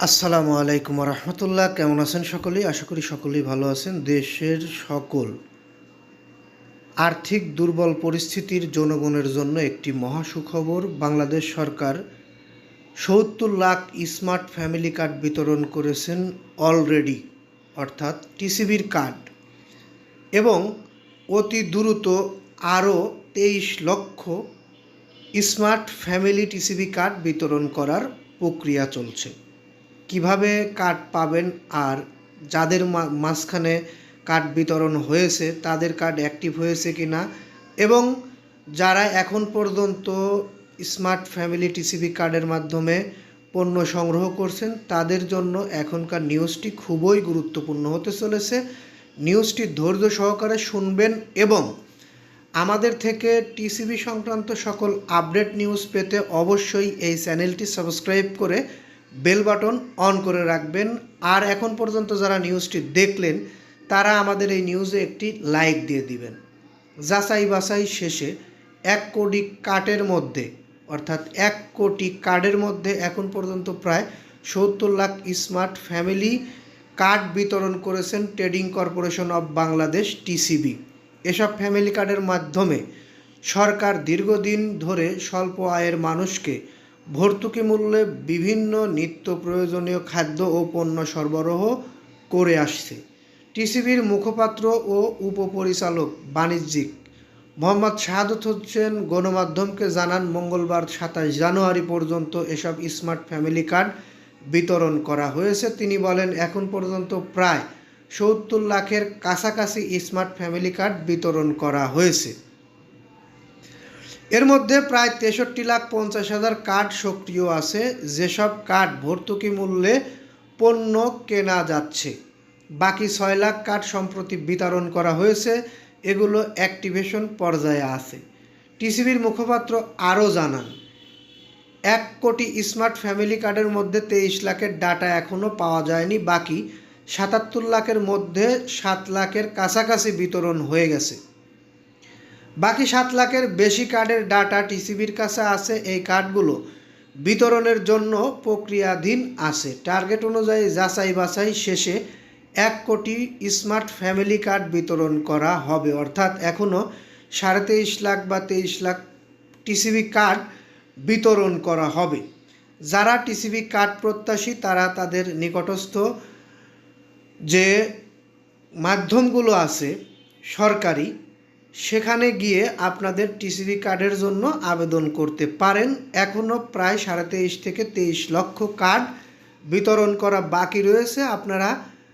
আসসালামু আলাইকুম রহমতুল্লাহ। কেমন আছেন সকলেই? আশা করি সকলেই ভালো আছেন। দেশের সকল আর্থিক দুর্বল পরিস্থিতির জনগণের জন্য একটি মহা সুখবর। বাংলাদেশ সরকার ৭০ লাখ স্মার্ট ফ্যামিলি কার্ড বিতরণ করেছেন অলরেডি, অর্থাৎ টিসিবির কার্ড, এবং অতি দ্রুত আরও ২৩ লক্ষ স্মার্ট ফ্যামিলি টিসিবি কার্ড বিতরণ করার প্রক্রিয়া চলছে। কিভাবে কার্ড পাবেন আর যাদের মাঝখানে কার্ড বিতরণ হয়েছে তাদের কার্ড অ্যাক্টিভ হয়েছে কি না, এবং যারা এখন পর্যন্ত স্মার্ট ফ্যামিলি টিসিবি কার্ডের মাধ্যমে পণ্য সংগ্রহ করছেন তাদের জন্য এখনকার নিউজটি খুবই গুরুত্বপূর্ণ হতে চলেছে। নিউজটি ধৈর্য সহকারে শুনবেন এবং আমাদের থেকে টিসিবি সংক্রান্ত সকল আপডেট নিউজ পেতে অবশ্যই এই চ্যানেলটি সাবস্ক্রাইব করে বেল বাটন অন করে রাখবেন। আর এখন পর্যন্ত যারা নিউজটি দেখলেন তারা আমাদের এই নিউজে একটি লাইক দিয়ে দিবেন। যাচাই বাছাই শেষে ১ কোটি কার্ডের মধ্যে, অর্থাৎ ১ কোটি কার্ডের মধ্যে এখন পর্যন্ত প্রায় ৭০ লাখ স্মার্ট ফ্যামিলি কার্ড বিতরণ করেছেন trading corporation of Bangladesh TCB. এসব ফ্যামিলি কার্ডের মাধ্যমে সরকার দীর্ঘদিন ধরে স্বল্প আয়ের মানুষকে ভর্তুকি মূল্যে বিভিন্ন নিত্য প্রয়োজনীয় খাদ্য ও পণ্য সরবরাহ করে আসছে। টিসিবির মুখপাত্র ও উপপরিচালক বাণিজ্যিক মোহাম্মদ শাহাদত হোসেন গণমাধ্যমকে জানান, মঙ্গলবার ২৭ জানুয়ারি পর্যন্ত এসব স্মার্ট ফ্যামিলি কার্ড বিতরণ করা হয়েছে। তিনি বলেন, এখন পর্যন্ত প্রায় ৭০ লাখের কাছাকাছি স্মার্ট ফ্যামিলি কার্ড বিতরণ করা হয়েছে। এর মধ্যে প্রায় ৬৩,৫০,০০০ কার্ড সক্রিয় আছে, যেসব কার্ড ভর্তুকি মূল্যে পণ্য কেনা যাচ্ছে। বাকি ৬ লাখ কার্ড সম্প্রতি বিতরণ করা হয়েছে, এগুলো অ্যাক্টিভেশন পর্যায়ে আছে। টিসিবির মুখপাত্র আরও জানান, ১ কোটি স্মার্ট ফ্যামিলি কার্ডের মধ্যে ২৩ লাখের ডাটা এখনও পাওয়া যায়নি। বাকি ৭৭ লাখের মধ্যে ৭ লাখের কাছাকাছি বিতরণ হয়ে গেছে। বাকি ৭ লাখের বেশি কার্ডের ডাটা টিসিবির কাছে আছে। এই কার্ডগুলো বিতরণের জন্য প্রক্রিয়াধীন আছে। টার্গেট অনুযায়ী যাচাই বাছাই শেষে ১ কোটি স্মার্ট ফ্যামিলি কার্ড বিতরণ করা হবে, অর্থাৎ এখনও ২.৫ লাখ বা ২৩ লাখ টিসিবি কার্ড বিতরণ করা হবে। যারা টিসিবি কার্ড প্রত্যাশী তারা তাদের নিকটস্থ যে মাধ্যমগুলো আছে সরকারি, সেখানে গিয়ে আপনাদের টিসিবি কার্ডের জন্য আবেদন করতে পারেন। এখনও প্রায় ২.৫ থেকে ২৩ লক্ষ কার্ড বিতরণ করা বাকি রয়েছে। আপনারা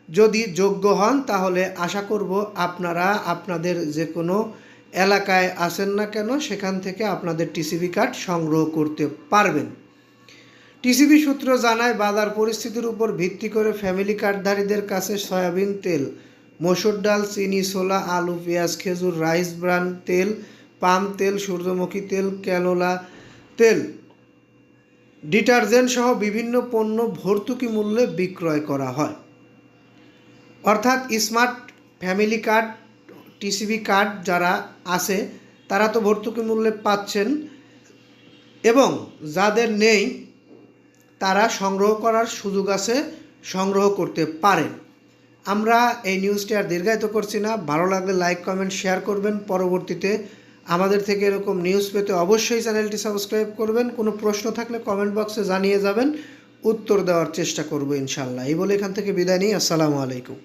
যদি যোগ্য হন তাহলে আশা করব আপনারা আপনাদের যে কোনো এলাকায় আছেন না কেন সেখান থেকে আপনাদের টিসিবি কার্ড সংগ্রহ করতে পারবেন। টিসিবি সূত্র জানায়, বাজার পরিস্থিতির উপর ভিত্তি করে ফ্যামিলি কার্ডধারীদের কাছে সয়াবিন তেল, মসুর ডাল, চিনি, ছোলা, আলু, পেঁয়াজ, খেজুর, রাইস ব্রান তেল, পাম তেল, সূর্যমুখী তেল, ক্যানোলা তেল, ডিটারজেন্ট সহ বিভিন্ন পণ্য ভর্তুকি মূল্যে বিক্রয় করা হয়। অর্থাৎ smart family card TCB card যারা আছে তারা তো ভর্তুকি মূল্যে পাচ্ছেন, এবং যাদের নেই তারা সংগ্রহ করার সুযোগ আছে, সংগ্রহ করতে পারেন। আমরা এই নিউজটি আর দীর্ঘায়িত করছি না। ভালো লাগলে লাইক, কমেন্ট, শেয়ার করবেন। পরবর্তীতে আমাদের থেকে এরকম নিউজ পেতে অবশ্যই চ্যানেলটি সাবস্ক্রাইব করবেন। কোনো প্রশ্ন থাকলে কমেন্ট বক্সে জানিয়ে যাবেন, উত্তর দেওয়ার চেষ্টা করব ইনশাআল্লাহ। এই বলে এখান থেকে বিদায় নিই। আসসালামু আলাইকুম।